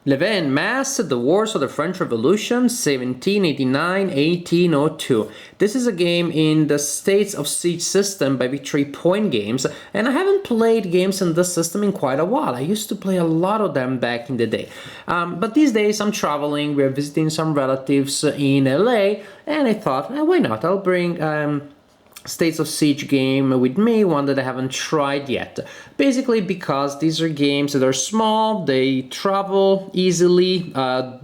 Levee and Masse, The Wars of the French Revolution, 1789-1802. This is a game in the States of Siege system by Victory Point Games, and I haven't played games in this system in quite a while. I used to play a lot of them back in the day. But these days I'm traveling, we're visiting some relatives in LA, and I thought, why not? I'll bring States of Siege game with me, one that I haven't tried yet. Basically because these are games that are small, they travel easily,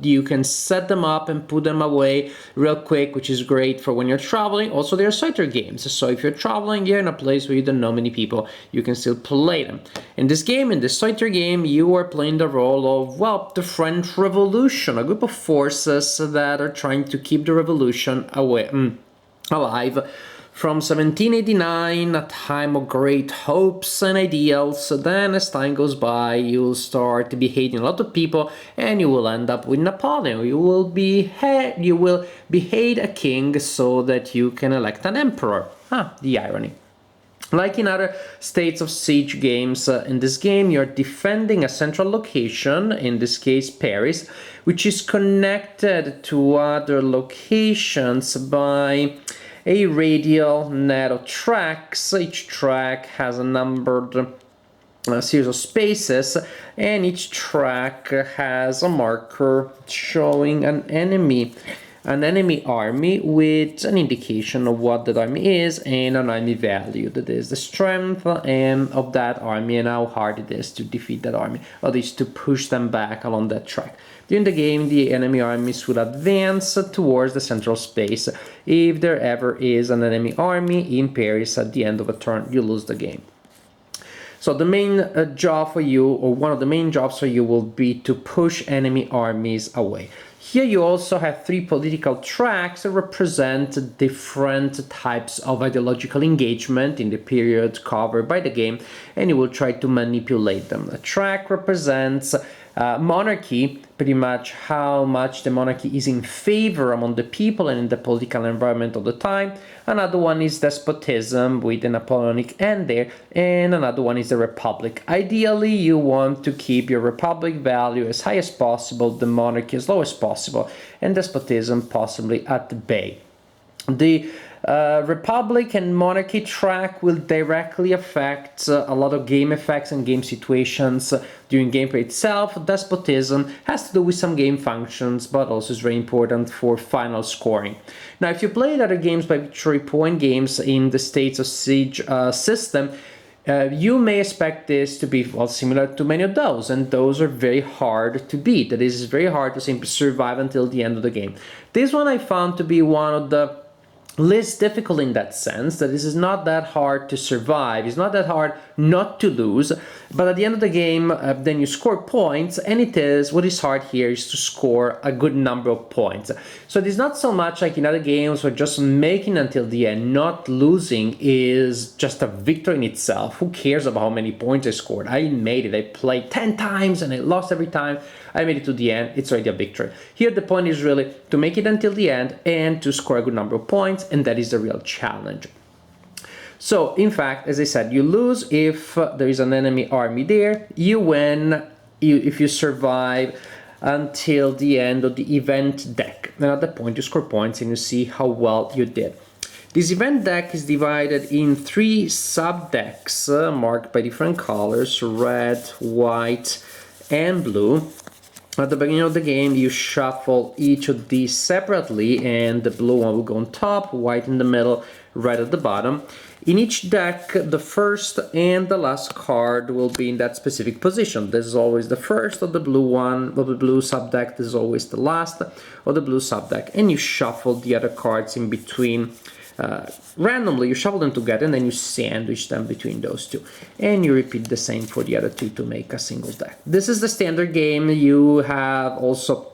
you can set them up and put them away real quick, which is great for when you're traveling. Also, they're Scyther games, so if you're traveling, you're in a place where you don't know many people, you can still play them. In this game, in this Scyther game, you are playing the role of, well, the French Revolution, a group of forces that are trying to keep the revolution alive. From 1789, a time of great hopes and ideals, then as time goes by, you'll start beheading a lot of people, and you will end up with Napoleon. You will behead a king so that you can elect an emperor. The irony. Like in other States of Siege games, in this game you're defending a central location, in this case Paris, which is connected to other locations by a radial net of tracks. Each track has a numbered series of spaces, and each track has a marker showing an enemy army with an indication of what that army is and an army value, that is the strength of that army and how hard it is to defeat that army, or at least to push them back along that track. During the game, the enemy armies will advance towards the central space. If there ever is an enemy army in Paris at the end of a turn, you lose the game. So the main job for you, or one of the main jobs for you, will be to push enemy armies away. Here you also have three political tracks that represent different types of ideological engagement in the period covered by the game, and you will try to manipulate them. A track represents monarchy, pretty much how much the monarchy is in favor among the people and in the political environment of the time. Another one is despotism with the Napoleonic end there, and another one is the republic. Ideally, you want to keep your republic value as high as possible, the monarchy as low as possible, and despotism possibly at bay. The Republic and Monarchy track will directly affect a lot of game effects and game situations during gameplay itself. Despotism has to do with some game functions, but also is very important for final scoring. Now, if you played other games by Victory Point Games in the States of Siege system, you may expect this to be, well, similar to many of those, and those are very hard to beat. That is, it's very hard to simply survive until the end of the game. This one I found to be one of the least difficult in that sense, that this is not that hard to survive, it's not that hard not to lose, but at the end of the game, then you score points, and what is hard here is to score a good number of points. So it is not so much like in other games where just making until the end, not losing, is just a victory in itself. Who cares about how many points I scored? I made it, I played 10 times and I lost every time. I made it to the end, it's already a victory. Here the point is really to make it until the end and to score a good number of points, and that is the real challenge. So, in fact, as I said, you lose if there is an enemy army there. You win if you survive until the end of the event deck. And at that point you score points and you see how well you did. This event deck is divided in 3 sub-decks marked by different colors: red, white, and blue. At the beginning of the game, you shuffle each of these separately, and the blue one will go on top, white in the middle, red at the bottom. In each deck, the first and the last card will be in that specific position. This is always the first of the blue one, of the blue subdeck. This is always the last of the blue subdeck. And you shuffle the other cards in between. Randomly, you shuffle them together and then you sandwich them between those two. And you repeat the same for the other two to make a single deck. This is the standard game. You have also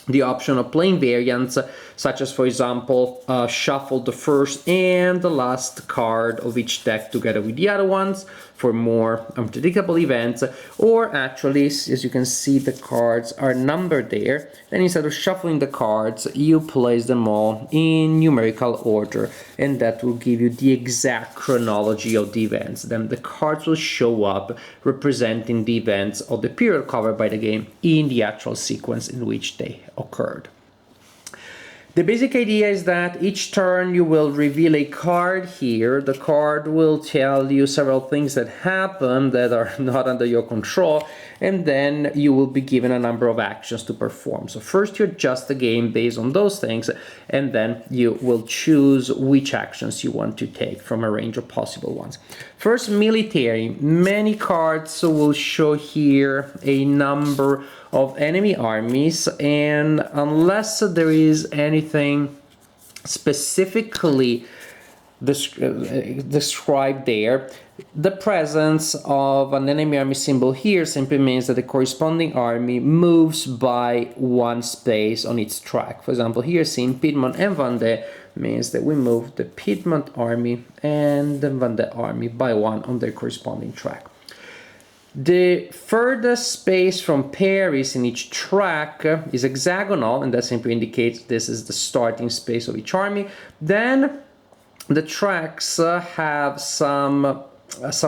the option of playing variants, such as, for example, shuffle the first and the last card of each deck together with the other ones. for more unpredictable events, or actually, as you can see, the cards are numbered there. Then instead of shuffling the cards, you place them all in numerical order, and that will give you the exact chronology of the events. Then the cards will show up representing the events of the period covered by the game in the actual sequence in which they occurred. The basic idea is that each turn you will reveal a card here. The card will tell you several things that happen that are not under your control, and then you will be given a number of actions to perform. So first you adjust the game based on those things, and then you will choose which actions you want to take from a range of possible ones. First, military. Many cards will show here a number of enemy armies, and unless there is anything specifically described there, the presence of an enemy army symbol here simply means that the corresponding army moves by one space on its track. For example, here seeing Piedmont and Vendée means that we move the Piedmont army and the Vendée army by one on their corresponding track. The furthest space from Paris in each track is hexagonal, and that simply indicates this is the starting space of each army. Then the tracks have some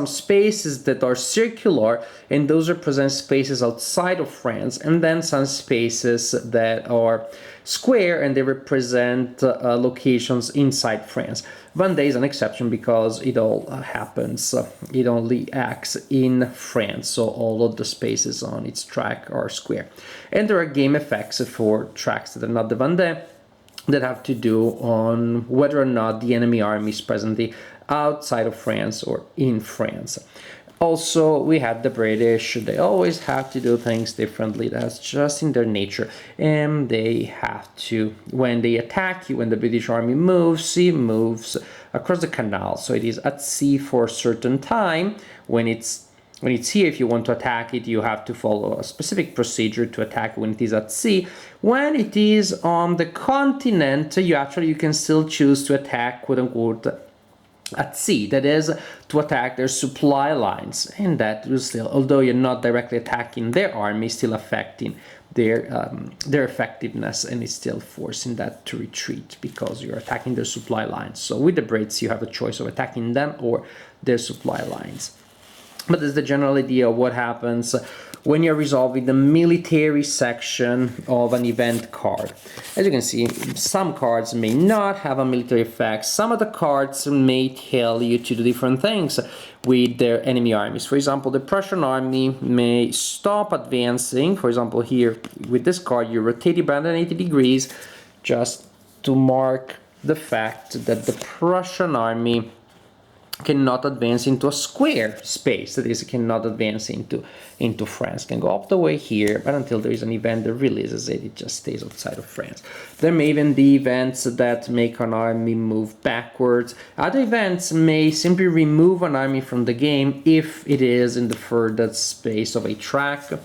spaces that are circular, and those represent spaces outside of France, and then some spaces that are square, and they represent locations inside France. Vendée is an exception because it all happens, it only acts in France, so all of the spaces on its track are square. And there are game effects for tracks that are not the Vendée that have to do on whether or not the enemy army is presently outside of France or in France. Also, we had the British. They always have to do things differently. That's just in their nature. And they have to, when they attack you, when the British army moves, it moves across the canal. So it is at sea for a certain time. When it's here, if you want to attack it, you have to follow a specific procedure to attack when it is at sea. When it is on the continent, you can still choose to attack, quote unquote, at sea, that is, to attack their supply lines, and that will still, although you're not directly attacking their army, still affecting their effectiveness, and it's still forcing that to retreat because you're attacking their supply lines. So with the Brits, you have a choice of attacking them or their supply lines. But this is the general idea of what happens when you're resolving the military section of an event card. As you can see, some cards may not have a military effect. Some of the cards may tell you to do different things with their enemy armies. For example, the Prussian army may stop advancing. For example, here with this card, you rotate it by 180 degrees just to mark the fact that the Prussian army cannot advance into a square space, that is, it cannot advance into France. It can go all the way here, but until there is an event that releases it, it just stays outside of France. There may even be events that make an army move backwards. Other events may simply remove an army from the game if it is in the furthest space of a track. But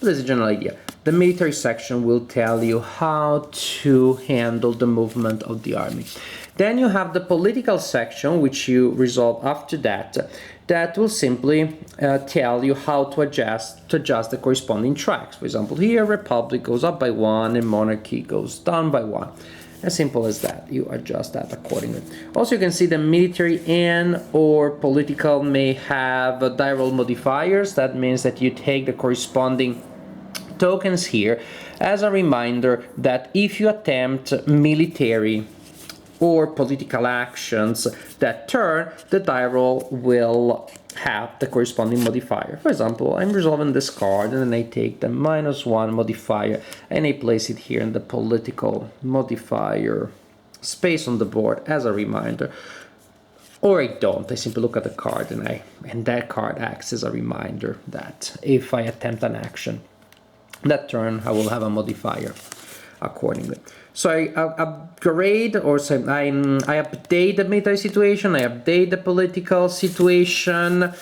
there's a general idea. The military section will tell you how to handle the movement of the army. Then you have the political section, which you resolve after that. That will simply tell you how to adjust the corresponding tracks. For example, here Republic goes up by 1 and Monarchy goes down by 1. As simple as that. You adjust that accordingly. Also, you can see the military and or political may have die roll modifiers. That means that you take the corresponding tokens here as a reminder that if you attempt military or political actions that turn, the die roll will have the corresponding modifier. For example, I'm resolving this card and then I take the -1 modifier and I place it here in the political modifier space on the board as a reminder. Or I don't, I simply look at the card and that card acts as a reminder that if I attempt an action that turn, I will have a modifier accordingly. So I upgrade, or say I update the military situation, I update the political situation.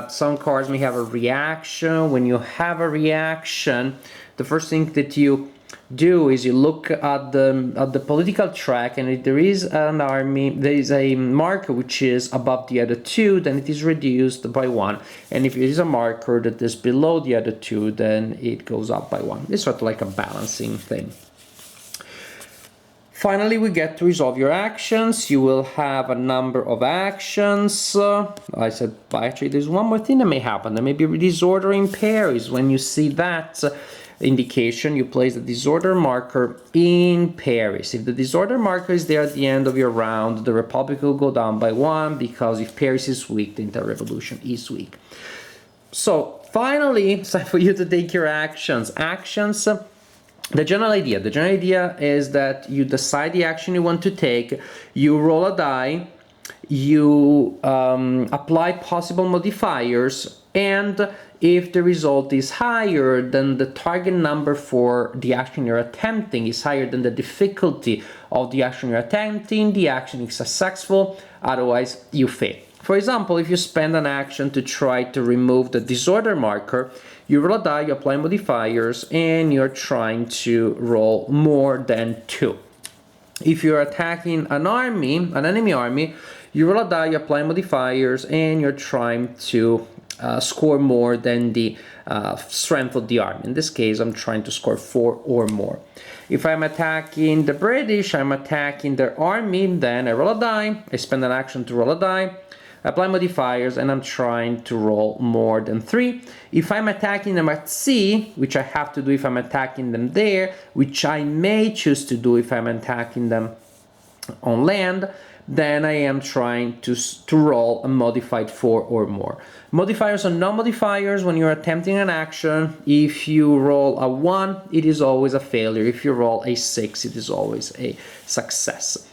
Some cards may have a reaction. When you have a reaction, the first thing that you do is you look at the political track, and if there is an army, there is a marker which is above the other two, then it is reduced by 1, and if it is a marker that is below the other two, then it goes up by 1. It's sort of like a balancing thing. Finally, we get to resolve your actions. You will have a number of actions. I said, actually, there's one more thing that may happen. There may be disorder in pairs. When you see that indication, you place the disorder marker in Paris. If the disorder marker is there at the end of your round, the Republic will go down by 1, because if Paris is weak, the entire revolution is weak. So finally, it's time for you to take your actions. The general idea is that you decide the action you want to take, you roll a die, you apply possible modifiers, and if the result is higher than the target number for the action you're attempting, is higher than the difficulty of the action you're attempting, the action is successful, otherwise you fail. For example, if you spend an action to try to remove the disorder marker, you roll a die, you apply modifiers, and you're trying to roll more than 2. If you're attacking an enemy army, you roll a die, you apply modifiers, and you're trying to score more than the strength of the army. In this case, I'm trying to score 4 or more. If I'm attacking the British, I'm attacking their army, then I roll a die, I spend an action to roll a die, apply modifiers, and I'm trying to roll more than 3. If I'm attacking them at sea, which I have to do if I'm attacking them there, which I may choose to do if I'm attacking them on land, then I am trying to roll a modified 4 or more. Modifiers or non-modifiers, when you're attempting an action, if you roll a 1, it is always a failure. If you roll a 6, it is always a success.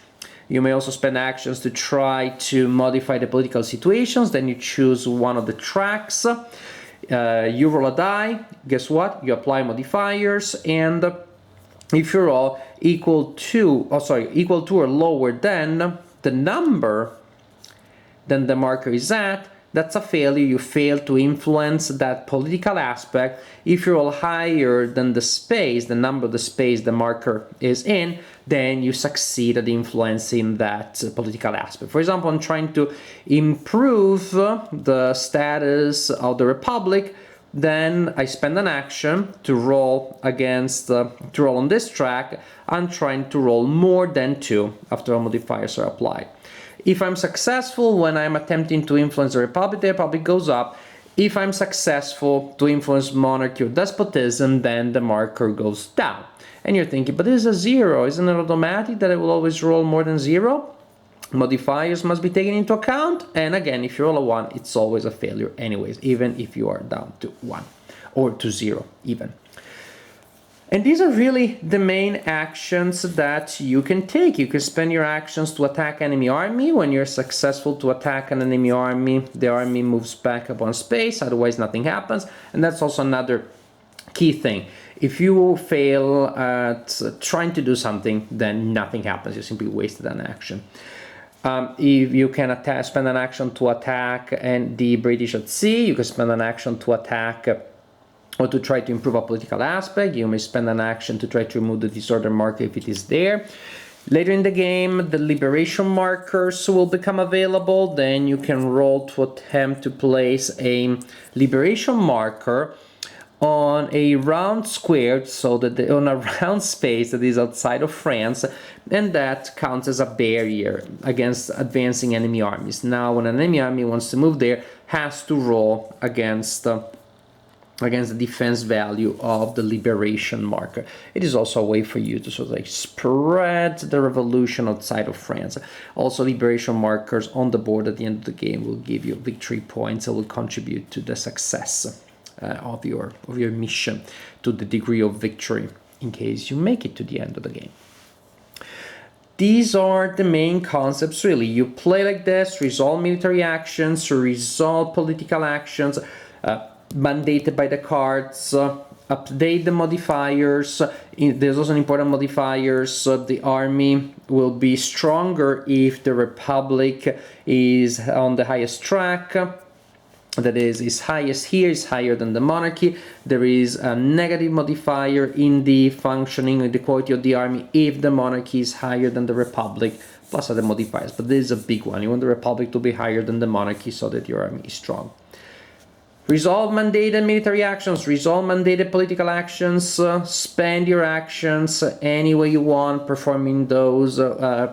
You may also spend actions to try to modify the political situations. Then you choose one of the tracks. You roll a die. Guess what? You apply modifiers, and if you roll equal to or lower than the number then the marker is at, that's a failure. You fail to influence that political aspect. If you roll higher than the space, the number of the space the marker is in, then you succeed at influencing that political aspect. For example, I'm trying to improve the status of the Republic, then I spend an action to roll on this track. I'm trying to roll more than 2 after all modifiers are applied. If I'm successful when I'm attempting to influence the Republic goes up. If I'm successful to influence monarchy or despotism, then the marker goes down. And you're thinking, but this is a 0, isn't it automatic that I will always roll more than 0? Modifiers must be taken into account, and again, if you roll a 1, it's always a failure anyways, even if you are down to 1 or to 0 even. And these are really the main actions that you can take. You can spend your actions to attack enemy army. When you're successful to attack an enemy army, the army moves back up on space, otherwise nothing happens. And that's also another key thing. If you fail at trying to do something, then nothing happens. You simply wasted an action. If you can spend an action to attack the British at sea, you can spend an action to attack or to try to improve a political aspect. You may spend an action to try to remove the disorder marker if it is there. Later in the game, the liberation markers will become available. Then you can roll to attempt to place a liberation marker on a round square, so that on a round space that is outside of France, and that counts as a barrier against advancing enemy armies. Now, when an enemy army wants to move there, has to roll against the defense value of the liberation marker. It is also a way for you to sort of like spread the revolution outside of France. Also, liberation markers on the board at the end of the game will give you victory points that will contribute to the success of your mission, to the degree of victory in case you make it to the end of the game. These are the main concepts, really. You play like this, resolve military actions, resolve political actions, mandated by the cards, update the modifiers. There's also an important modifiers. The army will be stronger if the Republic is on the highest track. that is highest here, is higher than the monarchy. There is a negative modifier in the functioning, in the quality of the army, if the monarchy is higher than the republic, plus other modifiers. But this is a big one. You want the republic to be higher than the monarchy so that your army is strong. Resolve mandated military actions, resolve mandated political actions, spend your actions any way you want, performing those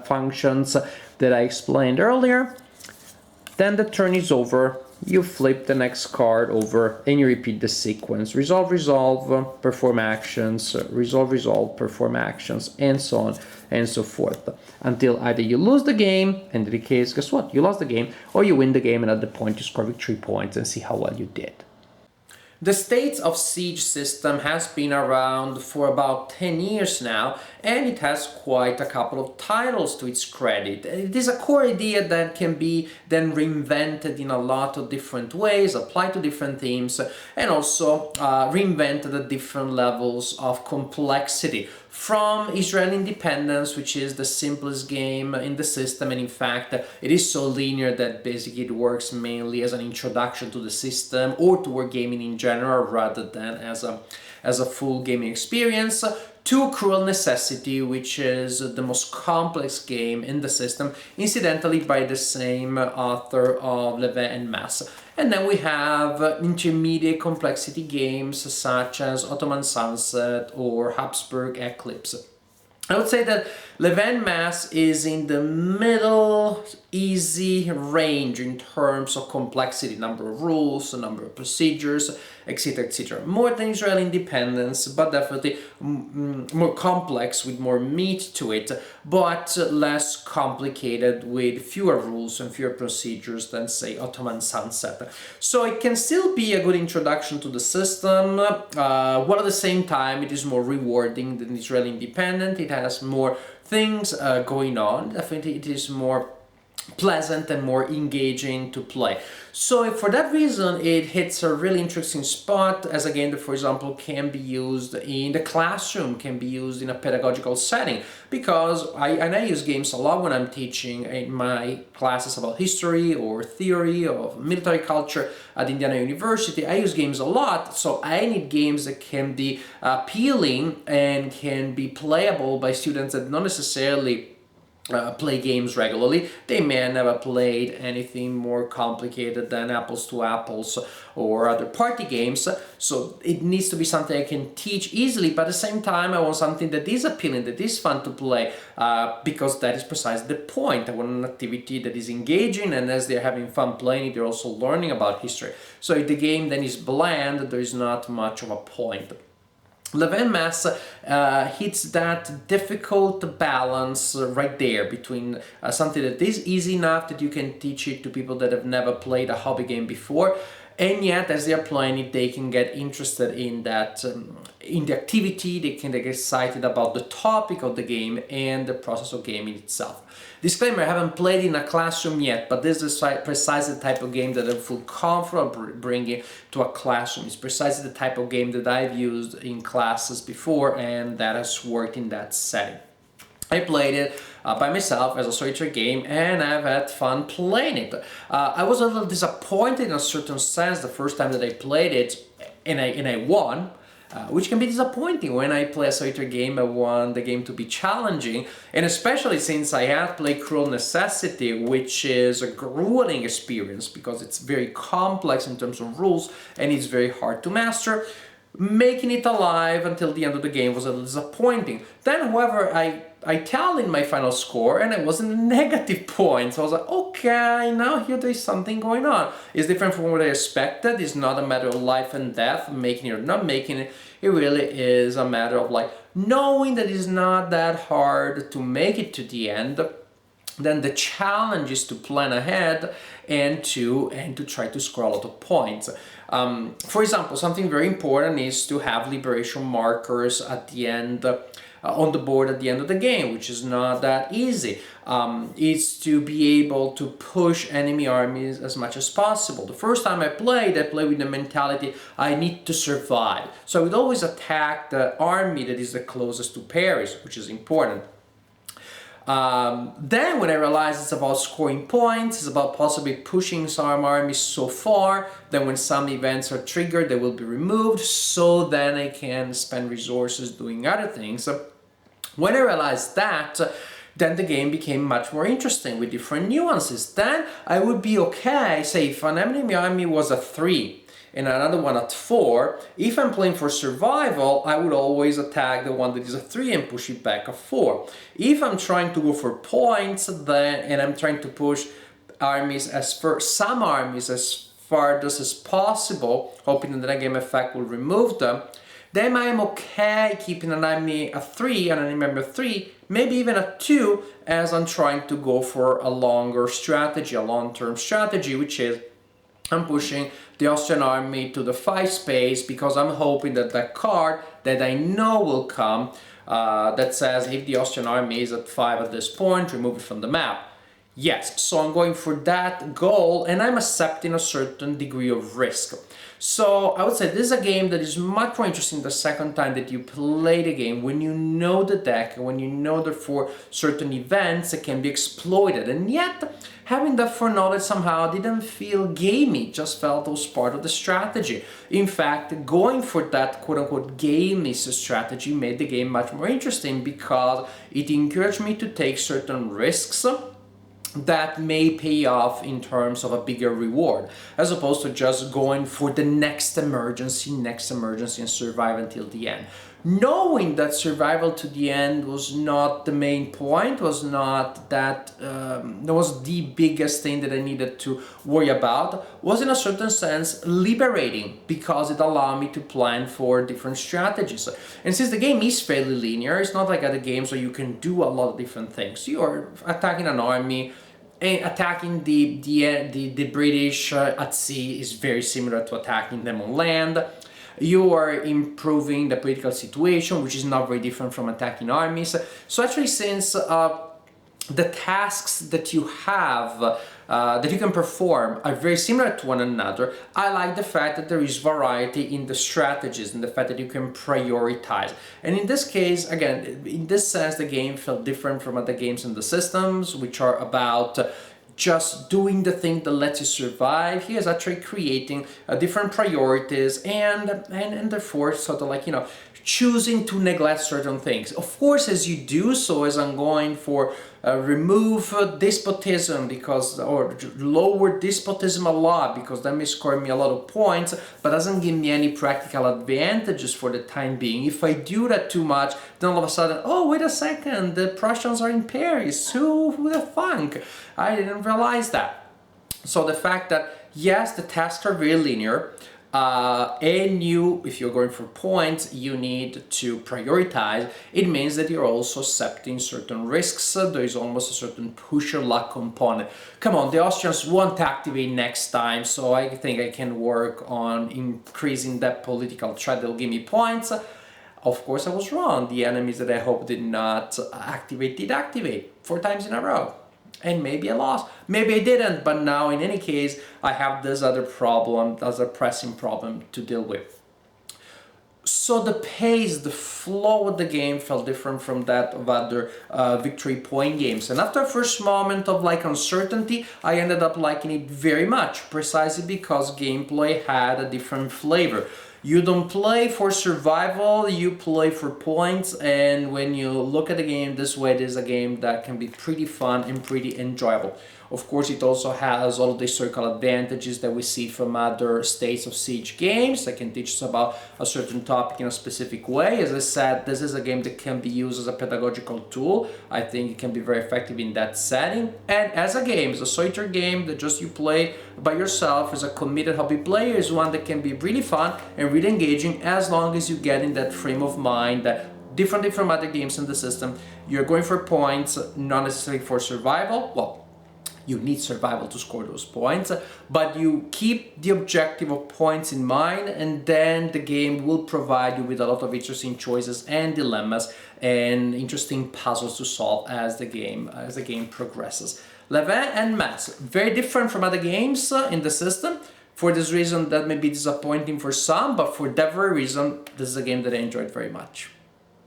functions that I explained earlier. Then the turn is over, you flip the next card over and you repeat the sequence. Resolve, resolve, perform actions, resolve, resolve, perform actions, and so on and so forth. Until either you lose the game, and in the case, guess what? You lost the game, or you win the game, and at the point you score victory points and see how well you did. The States of Siege system has been around for about 10 years now, and it has quite a couple of titles to its credit. It is a core idea that can be then reinvented in a lot of different ways, applied to different themes, and also reinvented at different levels of complexity. From Israel Independence, which is the simplest game in the system, and in fact it is so linear that basically it works mainly as an introduction to the system or to wargaming in general rather than as a full gaming experience, to Cruel Necessity, which is the most complex game in the system, incidentally by the same author of Levee and Masse. And then we have intermediate complexity games such as Ottoman Sunset or Habsburg Eclipse. I would say that Levee and Masse is in the middle, easy range in terms of complexity, number of rules, number of procedures, etc., etc. More than Israel Independence, but definitely more complex with more meat to it, but less complicated with fewer rules and fewer procedures than, say, Ottoman Sunset. So it can still be a good introduction to the system, while at the same time it is more rewarding than Israel Independent. It has more things going on. Definitely it is more pleasant and more engaging to play. So for that reason it hits a really interesting spot as a game that, for example, can be used in the classroom, can be used in a pedagogical setting, because I use games a lot when I'm teaching in my classes about history or theory of military culture at Indiana University. I use games a lot, so I need games that can be appealing and can be playable by students that not necessarily play games regularly. They may have never played anything more complicated than Apples to Apples or other party games, so it needs to be something I can teach easily, but at the same time I want something that is appealing, that is fun to play, because that is precisely the point. I want an activity that is engaging, and as they're having fun playing it, they're also learning about history. So if the game then is bland, there is not much of a point. Levee and Masse hits that difficult balance right there between something that is easy enough that you can teach it to people that have never played a hobby game before, and yet as they are playing it they can get interested in that in the activity, they can get excited about the topic of the game and the process of gaming itself. Disclaimer, I haven't played in a classroom yet, but this is precisely the type of game that I feel comfortable bringing to a classroom. It's precisely the type of game that I've used in classes before and that has worked in that setting. I played it by myself as a solitary game, and I've had fun playing it. I was a little disappointed in a certain sense the first time that I played it, and I won. Which can be disappointing. When I play a solitary game, I want the game to be challenging, and especially since I have played Cruel Necessity, which is a grueling experience because it's very complex in terms of rules and it's very hard to master. Making it alive until the end of the game was a little disappointing. Then, however, I tallied my final score and I was in a negative point. So I was like, okay, now here there is something going on. It's different from what I expected. It's not a matter of life and death, making it or not making it. It really is a matter of like knowing that it's not that hard to make it to the end. Then the challenge is to plan ahead and to try to score a lot of points. For example, something very important is to have liberation markers at the end, on the board at the end of the game, which is not that easy. It's to be able to push enemy armies as much as possible. The first time I played with the mentality, I need to survive. So I would always attack the army that is the closest to Paris, which is important. Then when I realized it's about scoring points, it's about possibly pushing some armies so far, then when some events are triggered, they will be removed, so then I can spend resources doing other things. When I realized that, then the game became much more interesting with different nuances. Then I would be okay, say if an enemy army was a 3, and another one at 4, if I'm playing for survival, I would always attack the one that is a 3 and push it back a 4. If I'm trying to go for points, and I'm trying to push some armies as farthest as possible, hoping that the net game effect will remove them, then I'm okay keeping an enemy a 3 and an enemy a 3, maybe even a 2, as I'm trying to go for a longer strategy, a long-term strategy, which is I'm pushing the Austrian army to the 5 space because I'm hoping that that card that I know will come that says if the Austrian army is at 5 at this point, remove it from the map. Yes, so I'm going for that goal and I'm accepting a certain degree of risk. So I would say this is a game that is much more interesting the second time that you play the game, when you know the deck, when you know that for certain events it can be exploited. And yet, having that foreknowledge somehow didn't feel gamey, just felt it was part of the strategy. In fact, going for that quote-unquote gamey strategy made the game much more interesting because it encouraged me to take certain risks that may pay off in terms of a bigger reward, as opposed to just going for the next emergency and survive until the end. Knowing that survival to the end was not the main point, was not that, that was the biggest thing that I needed to worry about, was in a certain sense liberating because it allowed me to plan for different strategies. And since the game is fairly linear, it's not like other games where you can do a lot of different things. You are attacking an army, and attacking the British at sea is very similar to attacking them on land. You are improving the political situation, which is not very different from attacking armies. So actually, since the tasks that you have, that you can perform are very similar to one another, I like the fact that there is variety in the strategies and the fact that you can prioritize. And in this case, again, in this sense, the game felt different from other games in the systems, which are about just doing the thing that lets you survive. He is actually creating different priorities and therefore sort of like, you know, choosing to neglect certain things. Of course, as you do so, as I'm going for remove despotism because, or lower despotism a lot because that may score me a lot of points, but doesn't give me any practical advantages for the time being. If I do that too much, then all of a sudden, oh, wait a second, the Prussians are in Paris. Who would have thunk? I didn't realize that. So the fact that, yes, the tasks are very linear, and if you're going for points, you need to prioritize. It means that you're also accepting certain risks. There is almost a certain push your luck component. Come on, the Austrians won't activate next time, so I think I can work on increasing that political threat that will give me points. Of course, I was wrong. The enemies that I hoped did not activate did activate 4 times in a row. And maybe I lost, maybe I didn't, but now in any case, I have this other problem, that's a pressing problem to deal with. So the pace, the flow of the game felt different from that of other victory point games. And after a first moment of like uncertainty, I ended up liking it very much, precisely because gameplay had a different flavor. You don't play for survival, you play for points, and when you look at the game this way, it is a game that can be pretty fun and pretty enjoyable. Of course, it also has all of the circle advantages that we see from other States of Siege games that can teach us about a certain topic in a specific way. As I said, this is a game that can be used as a pedagogical tool. I think it can be very effective in that setting. And as a game, as a solitaire game that just you play by yourself as a committed hobby player, is one that can be really fun and really engaging as long as you get in that frame of mind that differently from other games in the system, you're going for points, not necessarily for survival. Well, you need survival to score those points, but you keep the objective of points in mind, and then the game will provide you with a lot of interesting choices and dilemmas and interesting puzzles to solve as the game progresses. Levee and Masse, very different from other games in the system. For this reason, that may be disappointing for some, but for that very reason, this is a game that I enjoyed very much.